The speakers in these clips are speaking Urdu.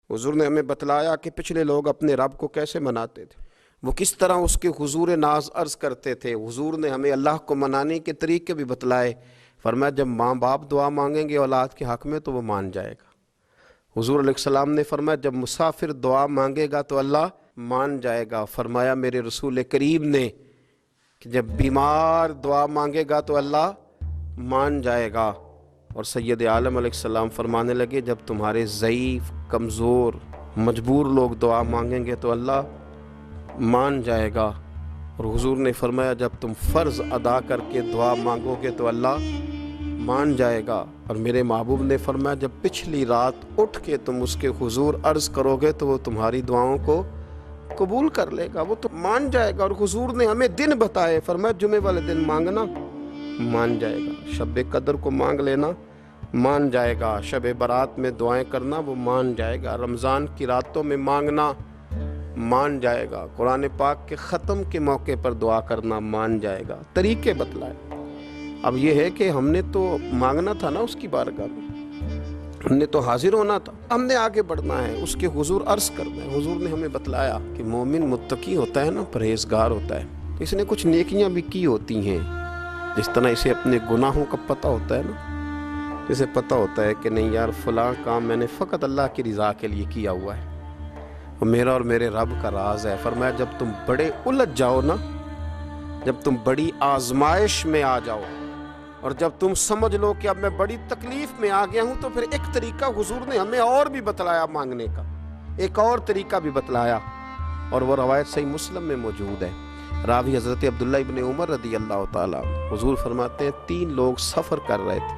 حضور نے ہمیں بتلایا کہ پچھلے لوگ اپنے رب کو کیسے مناتے تھے، وہ کس طرح اس کے حضور ناز عرض کرتے تھے۔ حضور نے ہمیں اللہ کو منانے کے طریقے بھی بتلائے۔ فرمایا جب ماں باپ دعا مانگیں گے اولاد کے حق میں تو وہ مان جائے گا۔ حضور علیہ السلام نے فرمایا جب مسافر دعا مانگے گا تو اللہ مان جائے گا۔ فرمایا میرے رسول کریم نے کہ جب بیمار دعا مانگے گا تو اللہ مان جائے گا۔ اور سید عالم علیہ السلام فرمانے لگے جب تمہارے ضعیف، کمزور، مجبور لوگ دعا مانگیں گے تو اللہ مان جائے گا۔ اور حضور نے فرمایا جب تم فرض ادا کر کے دعا مانگو گے تو اللہ مان جائے گا۔ اور میرے محبوب نے فرمایا جب پچھلی رات اٹھ کے تم اس کے حضور عرض کرو گے تو وہ تمہاری دعاؤں کو قبول کر لے گا، وہ تو مان جائے گا۔ اور حضور نے ہمیں دن بتائے، فرمایا جمعے والے دن مانگنا مان جائے گا، شب قدر کو مانگ لینا مان جائے گا، شب برات میں دعائیں کرنا وہ مان جائے گا، رمضان کی راتوں میں مانگنا مان جائے گا، قرآن پاک کے ختم کے موقع پر دعا کرنا مان جائے گا۔ طریقے بتلائے۔ اب یہ ہے کہ ہم نے تو مانگنا تھا نا اس کی بارگاہ میں، ہم نے تو حاضر ہونا تھا، ہم نے آگے بڑھنا ہے، اس کے حضور عرض کرنا ہے۔ حضور نے ہمیں بتلایا کہ مومن متقی ہوتا ہے نا، پرہیزگار ہوتا ہے، اس نے کچھ نیکیاں بھی کی ہوتی ہیں، جس طرح اسے اپنے گناہوں کا پتہ ہوتا ہے نا، جسے پتہ ہوتا ہے کہ نہیں یار فلاں کام میں نے فقط اللہ کی رضا کے لیے کیا ہوا ہے، وہ میرا اور میرے رب کا راز ہے۔ فرمایا جب تم بڑے الجھ جاؤ نا، جب تم بڑی آزمائش میں آ جاؤ اور جب تم سمجھ لو کہ اب میں بڑی تکلیف میں آ گیا ہوں، تو پھر ایک طریقہ حضور نے ہمیں اور بھی بتلایا مانگنے کا، ایک اور طریقہ بھی بتلایا، اور وہ روایت صحیح مسلم میں موجود ہے۔ راوی حضرت عبداللہ ابن عمر رضی اللہ تعالیٰ، حضور فرماتے ہیں 3 لوگ سفر کر رہے تھے،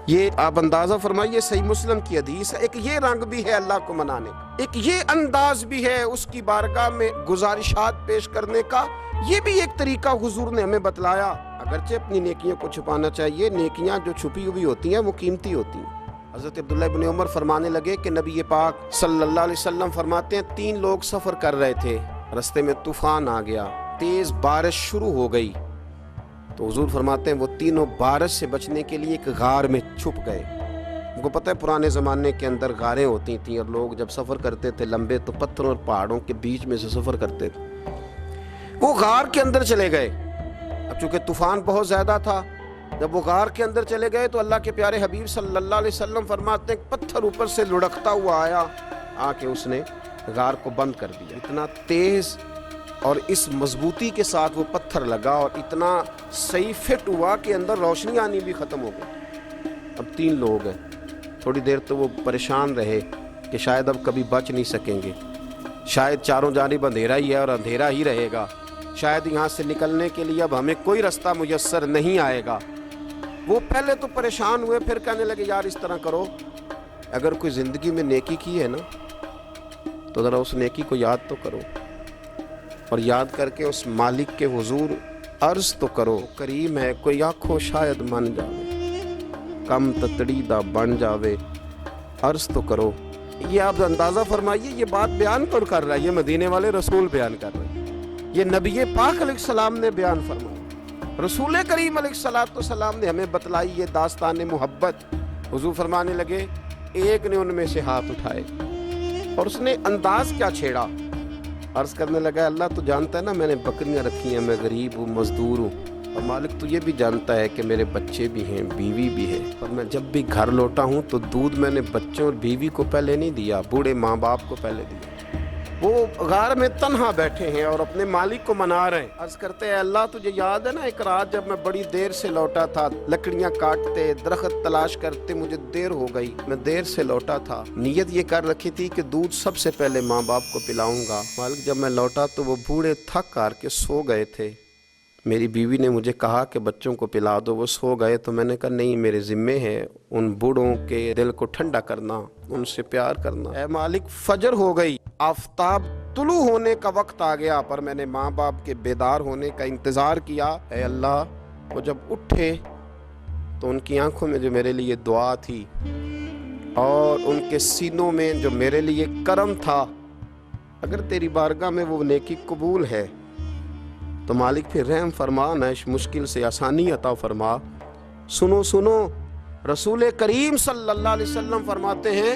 یہ آپ اندازہ فرمائیے، صحیح مسلم کی حدیث ہے، ایک یہ رنگ بھی ہے اللہ کو منانے کا، ایک یہ انداز بھی ہے اس کی بارگاہ میں گزارشات پیش کرنے کا، یہ بھی ایک طریقہ حضور نے ہمیں بتلایا۔ اگرچہ اپنی نیکیوں کو چھپانا چاہیے، نیکیاں جو چھپی ہوئی ہوتی ہیں وہ قیمتی ہوتی ہیں۔ حضرت عبداللہ ابن عمر فرمانے لگے کہ نبی پاک صلی اللہ علیہ وسلم فرماتے ہیں 3 لوگ سفر کر رہے تھے، رستے میں طوفان آ گیا، تیز بارش شروع ہو گئی، تو حضور فرماتے ہیں وہ تینوں بارش سے بچنے کے لیے ایک غار میں چھپ گئے۔ ان کو پتہ ہے پرانے زمانے کے اندر غاریں ہوتی تھیں، اور لوگ جب سفر کرتے تھے لمبے تو پتھروں اور پہاڑوں کے بیچ میں سے سفر کرتے تھے۔ وہ غار کے اندر چلے گئے، اب چونکہ طوفان بہت زیادہ تھا، جب وہ غار کے اندر چلے گئے تو اللہ کے پیارے حبیب صلی اللہ علیہ وسلم فرماتے ہیں پتھر اوپر سے لڑکتا ہوا آیا، آ کے اس نے غار کو بند کر دیا۔ اتنا تیز اور اس مضبوطی کے ساتھ وہ پتھر لگا اور اتنا صحیح فٹ ہوا کہ اندر روشنی آنی بھی ختم ہو گئی۔ اب 3 لوگ ہیں، تھوڑی دیر تو وہ پریشان رہے کہ شاید اب کبھی بچ نہیں سکیں گے، شاید چاروں جانب اندھیرا ہی ہے اور اندھیرا ہی رہے گا، شاید یہاں سے نکلنے کے لیے اب ہمیں کوئی رستہ میسر نہیں آئے گا۔ وہ پہلے تو پریشان ہوئے، پھر کہنے لگے یار اس طرح کرو، اگر کوئی زندگی میں نیکی کی ہے نا تو ذرا اس نیکی کو یاد تو کرو، اور یاد کر کے اس مالک کے حضور عرض تو کرو، کریم ہے کوئی آنکھوں شاید من جاوے، کم تتڑی دا بن جاوے، عرض تو کرو۔ یہ آپ اندازہ فرمائیے یہ بات بیان کر رہا ہے، یہ مدینے والے رسول بیان کر رہے ہیں، یہ نبی پاک علیہ السلام نے بیان فرمایا، رسول کریم علیہ السلام نے ہمیں بتلائی یہ داستان محبت۔ حضور فرمانے لگے ایک نے ان میں سے ہاتھ اٹھائے اور اس نے انداز کیا چھیڑا، عرض کرنے لگا اللہ تو جانتا ہے نا میں نے بکریاں رکھی ہیں، میں غریب ہوں، مزدور ہوں، اور مالک تو یہ بھی جانتا ہے کہ میرے بچے بھی ہیں، بیوی بھی ہے، اور میں جب بھی گھر لوٹا ہوں تو دودھ میں نے بچوں اور بیوی کو پہلے نہیں دیا، بوڑھے ماں باپ کو پہلے دیا۔ وہ غار میں تنہا بیٹھے ہیں اور اپنے مالک کو منا رہے ہیں، عرض کرتے ہیں اللہ تجھے یاد ہے نا ایک رات جب میں بڑی دیر سے لوٹا تھا، لکڑیاں کاٹتے، درخت تلاش کرتے، مجھے دیر ہو گئی، میں دیر سے لوٹا تھا، نیت یہ کر رکھی تھی کہ دودھ سب سے پہلے ماں باپ کو پلاؤں گا، مالک جب میں لوٹا تو وہ بوڑھے تھک کر کے سو گئے تھے، میری بیوی نے مجھے کہا کہ بچوں کو پلا دو، وہ سو گئے، تو میں نے کہا نہیں میرے ذمے ہے ان بوڑھوں کے دل کو ٹھنڈا کرنا، ان سے پیار کرنا۔ اے مالک فجر ہو گئی، آفتاب طلوع ہونے کا وقت آ گیا، پر میں نے ماں باپ کے بیدار ہونے کا انتظار کیا۔ اے اللہ وہ جب اٹھے تو ان کی آنکھوں میں جو میرے لیے دعا تھی اور ان کے سینوں میں جو میرے لیے کرم تھا، اگر تیری بارگاہ میں وہ نیکی قبول ہے تو مالک پھر رحم فرما، نہ اس مشکل سے آسانی عطا فرما۔ سنو رسول کریم صلی اللہ علیہ وسلم فرماتے ہیں